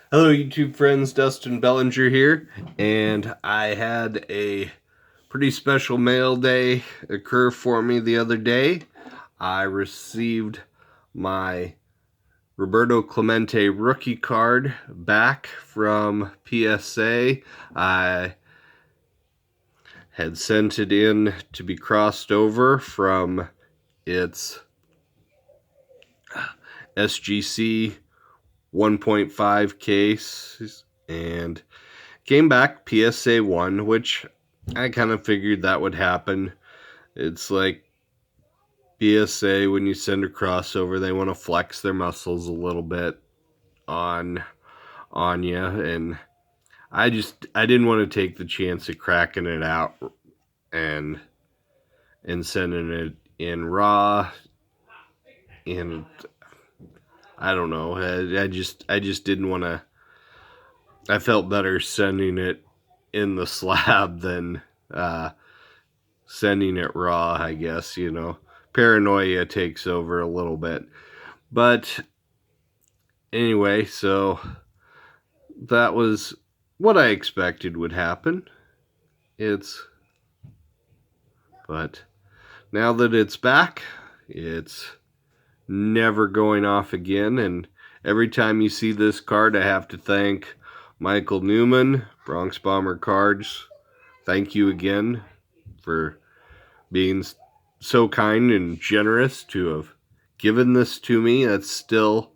Hello, YouTube friends. Dustin Bellinger here, and I had a pretty special mail day occur for me the other day. I received my Roberto Clemente rookie card back from PSA. I had sent it in to be crossed over from its SGC 1.5 case and came back PSA 1, which I kind of figured that would happen. It's like PSA, when you send a crossover, they want to flex their muscles a little bit on you, and I didn't want to take the chance of cracking it out and sending it in raw, and I don't know. I just didn't want to. I felt better sending it in the slab than sending it raw, I guess, Paranoia takes over a little bit. But anyway, so that was what I expected would happen. But now that it's back, it's never going off again. And every time you see this card, I have to thank Michael Newman, Bronx Bomber Cards. Thank you again for being so kind and generous to have given this to me. That's still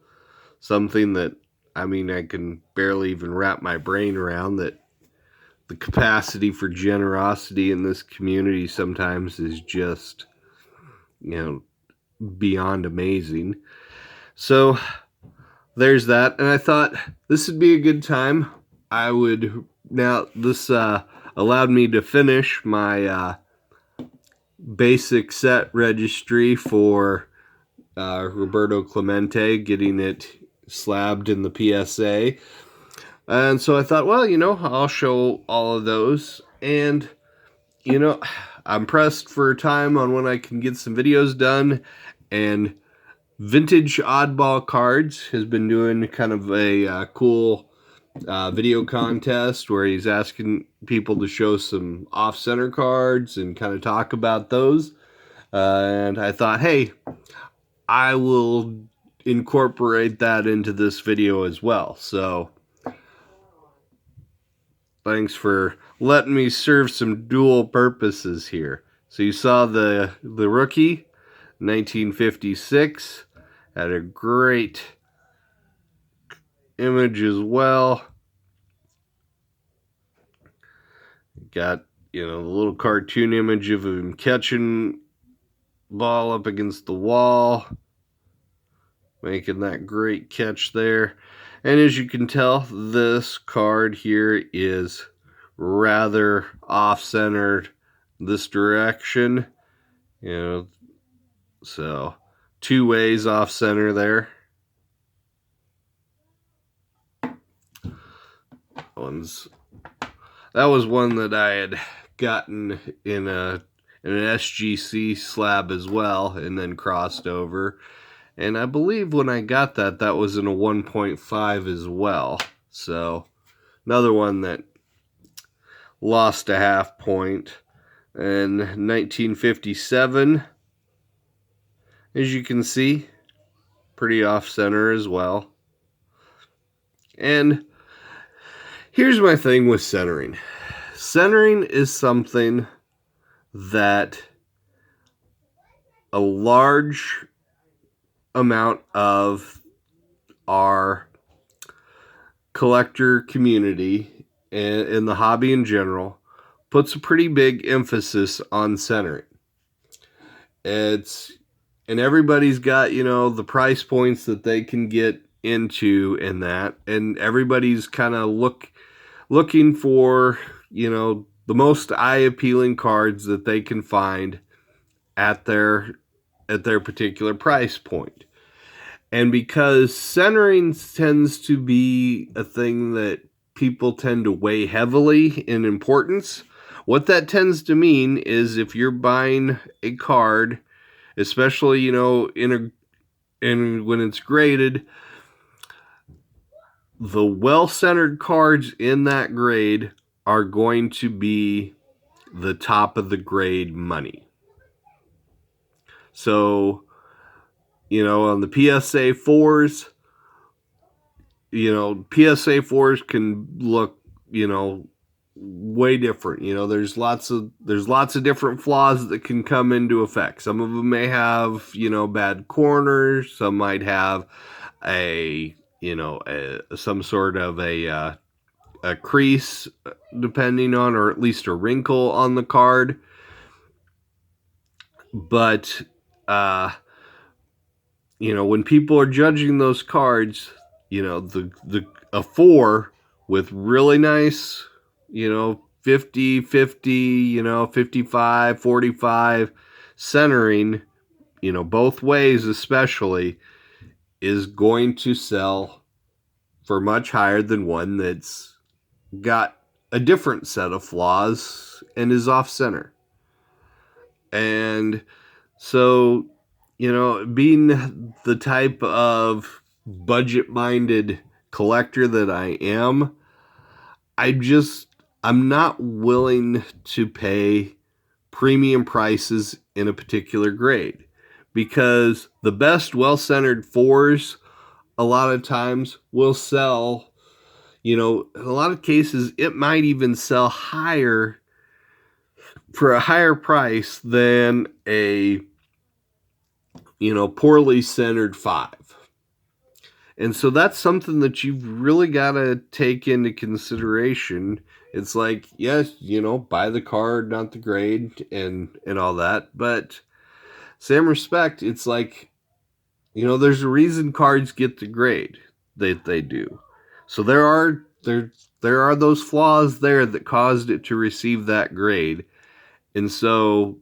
something that, I can barely even wrap my brain around, that the capacity for generosity in this community sometimes is just, beyond amazing. So there's that. And I thought this would be a good time. This allowed me to finish my basic set registry for Roberto Clemente, getting it slabbed in the PSA. And so I thought, well, I'll show all of those. And, I'm pressed for time on when I can get some videos done. And Vintage Oddball Cards has been doing kind of a cool video contest where he's asking people to show some off-center cards and kind of talk about those. And I thought, hey, I will incorporate that into this video as well. So thanks for letting me serve some dual purposes here. So you saw the rookie, 1956, had a great image as well. Got, the little cartoon image of him catching ball up against the wall, making that great catch there. And as you can tell, this card here is rather off-centered this direction, so 2 ways off-center there. That was one that I had gotten in an SGC slab as well, and then crossed over. And I believe when I got that was in a 1.5 as well. So another one that lost a half point. And 1957, as you can see, pretty off-center as well. And here's my thing with centering. Centering is something that a large amount of our collector community and the hobby in general puts a pretty big emphasis on centering. And everybody's got, the price points that they can get into in that, and everybody's kind of looking for, the most eye-appealing cards that they can find at their particular price point. And because centering tends to be a thing that people tend to weigh heavily in importance, what that tends to mean is if you're buying a card, especially, when it's graded, the well-centered cards in that grade are going to be the top of the grade money. So, on the PSA 4s, PSA 4s can look, way different. There's lots of different flaws that can come into effect. Some of them may have, bad corners. Some might have some sort of a crease, depending on, or at least a wrinkle on the card. But when people are judging those cards, a 4 with really nice, 50, 50, 55, 45 centering, both ways especially, is going to sell for much higher than one that's got a different set of flaws and is off center. And so, being the type of budget-minded collector that I am, I'm not willing to pay premium prices in a particular grade, because the best well-centered 4s a lot of times will sell, in a lot of cases it might even sell higher for a higher price than a poorly centered 5. And so that's something that you've really got to take into consideration. It's like, yes, buy the card, not the grade, and all that. But same respect, it's like, there's a reason cards get the grade that they do. So there are those flaws there that caused it to receive that grade. And so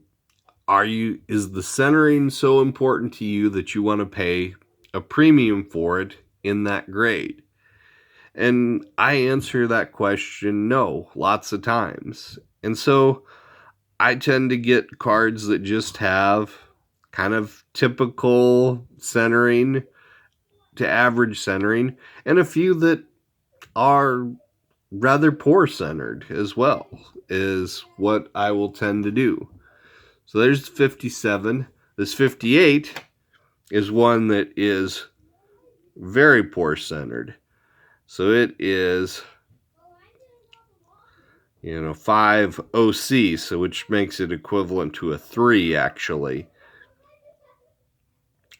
is the centering so important to you that you want to pay a premium for it in that grade? And I answer that question no, lots of times. And so I tend to get cards that just have kind of typical centering to average centering, and a few that are rather poor centered as well, is what I will tend to do. So there's 57. This 58 is one that is very poor centered. So it is, 5 OC, so which makes it equivalent to a 3 actually.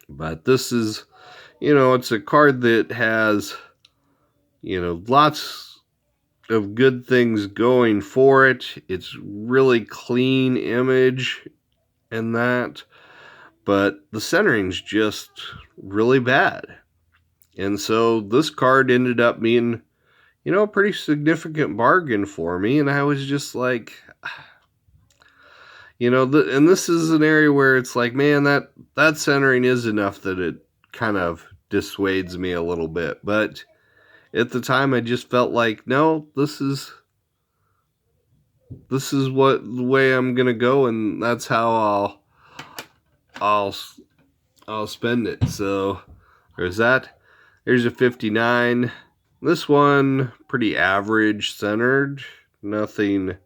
But this is, it's a card that has, lots of good things going for it. It's really clean image and that, but the centering's just really bad. And so this card ended up being, a pretty significant bargain for me. And I was just like, and this is an area where it's like, man, that centering is enough that it kind of dissuades me a little bit. But at the time, I just felt like, no, this is what the way I'm gonna go, and that's how I'll spend it. So there's that. There's a 59. This one pretty average centered. Nothing.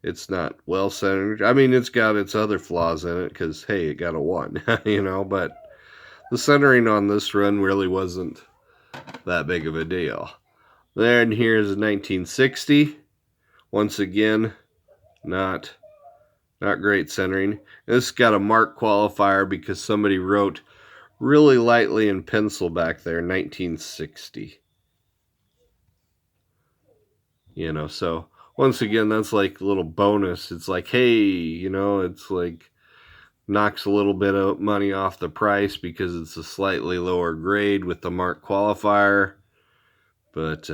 It's not well centered. I mean, it's got its other flaws in it because hey, it got a 1, But the centering on this run really wasn't that big of a deal. Then here's a 1960. Once again, not great centering. This got a mark qualifier because somebody wrote really lightly in pencil back there, 1960. So once again, that's like a little bonus. It's like, hey, it's like knocks a little bit of money off the price because it's a slightly lower grade with the mark qualifier. But,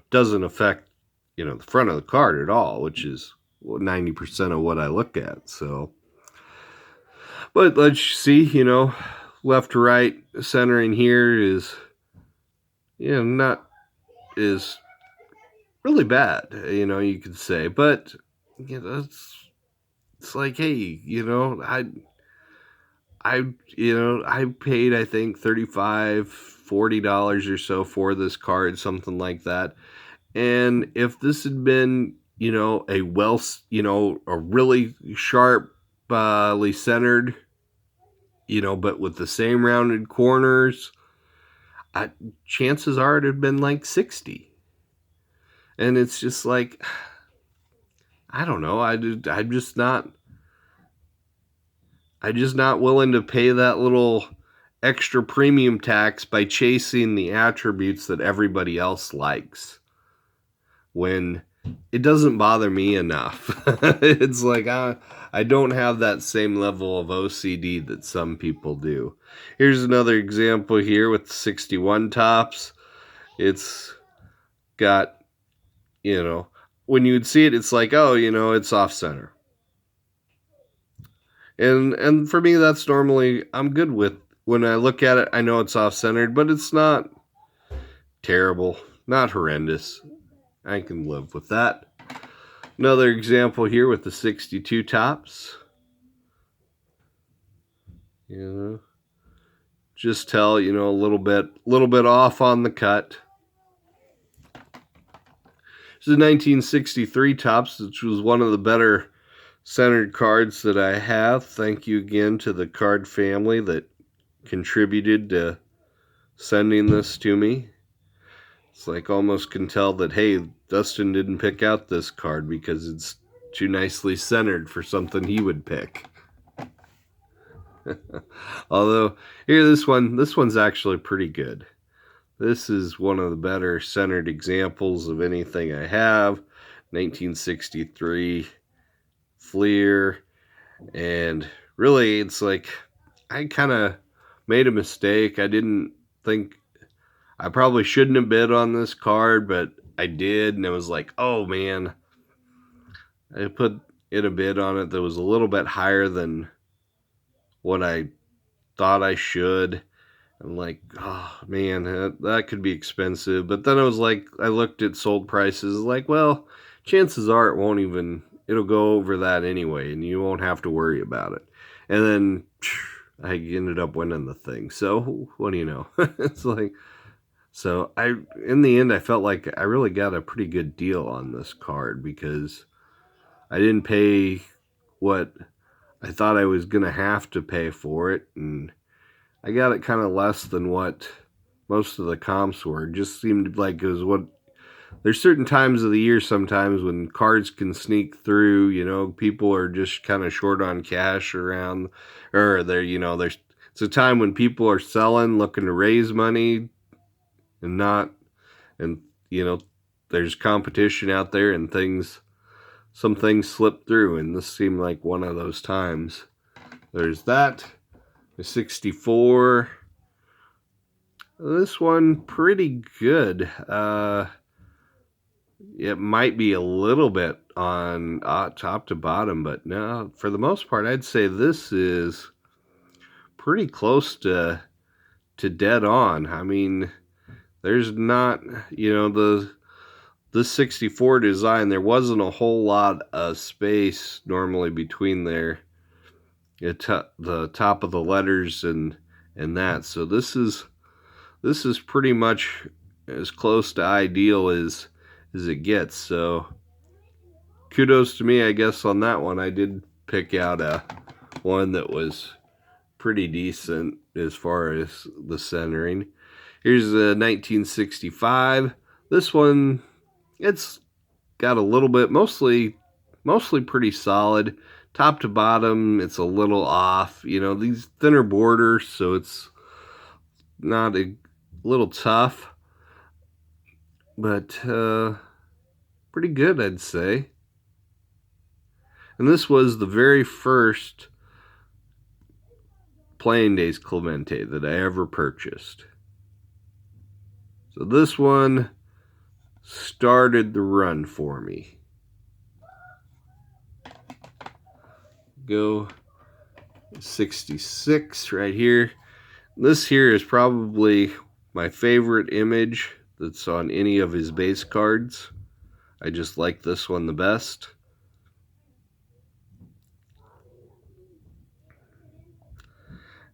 doesn't affect, the front of the card at all, which is 90% of what I look at. So, but let's see, left to right centering here is, not is really bad, you could say. But, it's like, hey, I paid, I think, $35 $40 or so for this card, something like that. And if this had been, a really sharply centered, but with the same rounded corners, I, chances are it'd have been like 60. And it's just like, I don't know. I'm just not willing to pay that little extra premium tax by chasing the attributes that everybody else likes, when it doesn't bother me enough. It's like I don't have that same level of OCD that some people do. Here's another example here with 61 tops. It's got, when you'd see it, it's like, oh, it's off center. And for me, that's normally, I'm good with. When I look at it, I know it's off centered, but it's not terrible, not horrendous. I can live with that. Another example here with the 62 tops. Just tell, a little bit off on the cut. This is 1963 tops, which was one of the better centered cards that I have. Thank you again to the card family that contributed to sending this to me. It's like almost can tell that, hey, Dustin didn't pick out this card because it's too nicely centered for something he would pick. Although, here, this one's actually pretty good. This is one of the better centered examples of anything I have. 1963 Fleer. And really, it's like, I kind of made a mistake. I didn't think, I probably shouldn't have bid on this card, but I did, and it was like, oh man, I put in a bid on it that was a little bit higher than what I thought I should. I'm like, oh man, that could be expensive. But then I was like, I looked at sold prices, like, well, chances are it'll go over that anyway, and you won't have to worry about it. And then I ended up winning the thing. So what do you know? It's like, so in the end, I felt like I really got a pretty good deal on this card, because I didn't pay what I thought I was going to have to pay for it, and I got it kind of less than what most of the comps were. It just seemed like it was what. There's certain times of the year sometimes when cards can sneak through. People are just kind of short on cash around, or there's it's a time when people are selling, looking to raise money, and not, and there's competition out there, and some things slip through, and this seemed like one of those times. There's that. The 64. This one pretty good. It might be a little bit on top to bottom, but no, for the most part, I'd say this is pretty close to dead on. I mean, there's not, the 64 design, there wasn't a whole lot of space normally between the top of the letters and that. So this is pretty much as close to ideal as it gets. So kudos to me, I guess, on that one. I did pick out one that was pretty decent as far as the centering. Here's a 1965. This one, it's got a little bit, mostly pretty solid. Top to bottom, it's a little off. These thinner borders, so it's not a little tough, but pretty good, I'd say. And this was the very first Playing Days Clemente that I ever purchased. So this one started the run for me. Go 66 right here. This here is probably my favorite image that's on any of his base cards. I just like this one the best.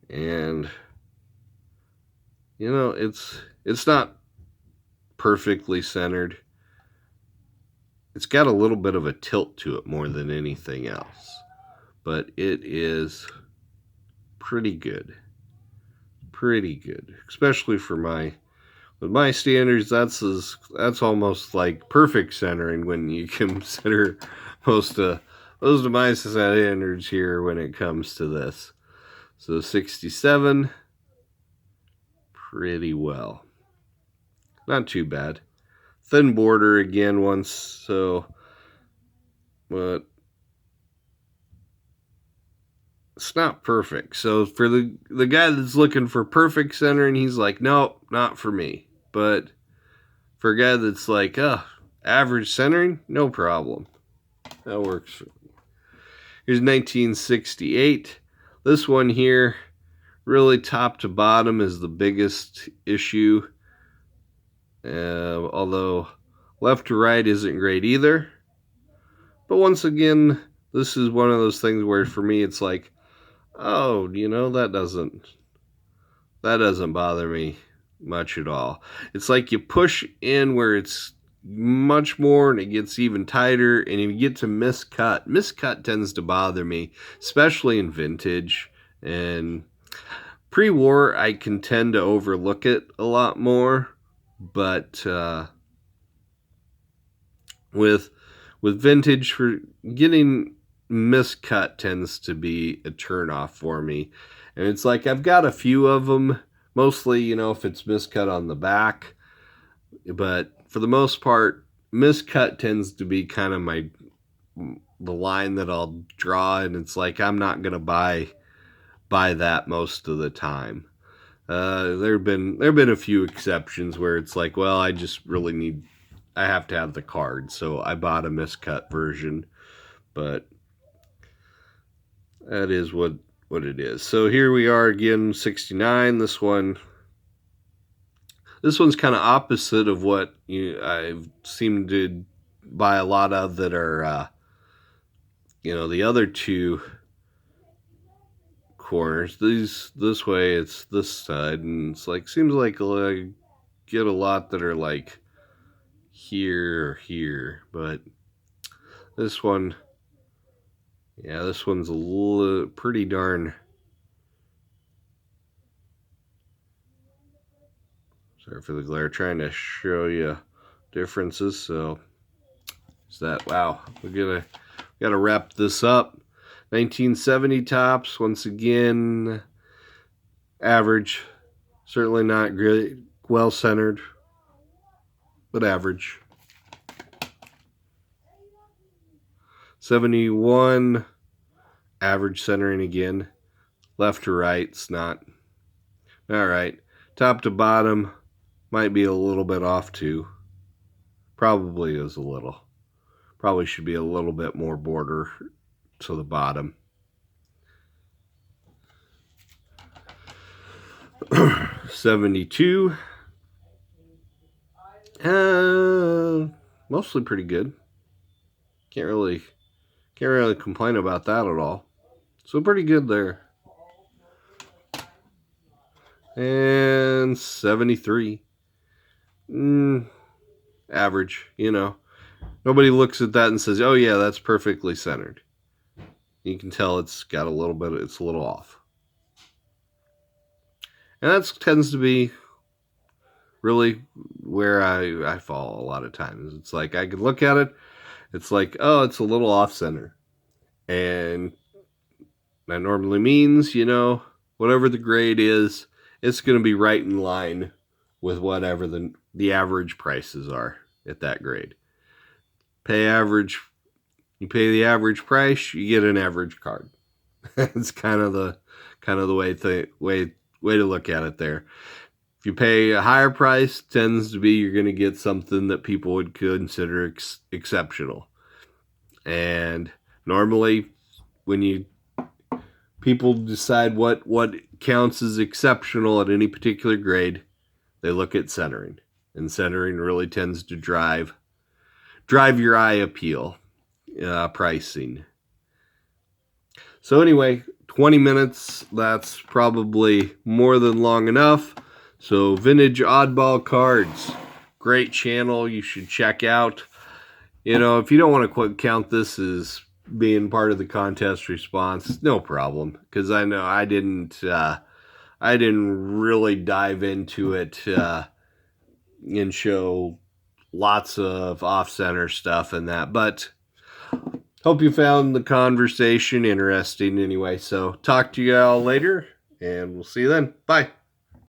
And it's not perfectly centered. It's got a little bit of a tilt to it more than anything else, but it is pretty good. Pretty good, especially for with my standards. That's almost like perfect centering when you consider most of my standards here when it comes to this. So 67, pretty well, not too bad. Thin border again once, so but it's not perfect. So for the guy that's looking for perfect centering, he's like, nope, not for me. But for a guy that's like, average centering, no problem. That works. Here's 1968. This one here, really top to bottom, is the biggest issue. Although left to right isn't great either. But once again, this is one of those things where for me it's like, oh, that doesn't bother me much at all. It's like you push in where it's much more and it gets even tighter, and you get to miscut tends to bother me, especially in vintage. And pre-war I can tend to overlook it a lot more, but with vintage, for getting miscut tends to be a turnoff for me. And it's like I've got a few of them, mostly if it's miscut on the back, but for the most part miscut tends to be kind of the line that I'll draw, and it's like I'm not gonna buy that most of the time. There've been a few exceptions where it's like, well, I just really I have to have the card, so I bought a miscut version. But that is what it is. So here we are again, 69. This one's kind of opposite of what I've seemed to buy a lot of that are the other two corners. This way it's this side, and it's like seems like I get a lot that are like here or here, but this one, this one's pretty darn. Sorry for the glare, trying to show you differences. So is that, wow, we gotta wrap this up. 1970 tops, once again, average. Certainly not great, well centered, but average. 71, average centering again. Left to right, it's not right. Top to bottom, might be a little bit off too. Probably is a little. Probably should be a little bit more border to the bottom. 72. Mostly pretty good. Can't really complain about that at all. So pretty good there. And 73. Average, Nobody looks at that and says, oh yeah, that's perfectly centered. You can tell it's got a little bit, it's a little off. And that tends to be really where I fall a lot of times. It's like I can look at it, it's like, oh, it's a little off center. And that normally means, whatever the grade is, it's going to be right in line with whatever the average prices are at that grade. You pay the average price, you get an average card. It's kind of the way to look at it there. If you pay a higher price, tends to be you're going to get something that people would consider exceptional. And normally, when people decide what counts as exceptional at any particular grade, they look at centering, and centering really tends to drive your eye appeal, pricing. So anyway, 20 minutes, that's probably more than long enough. So Vintage Oddball Cards, great channel you should check out. You know, if you don't want to count this as being part of the contest response, no problem, because I know I didn't really dive into it and show lots of off-center stuff and that, but hope you found the conversation interesting anyway. So talk to you all later, and we'll see you then. Bye.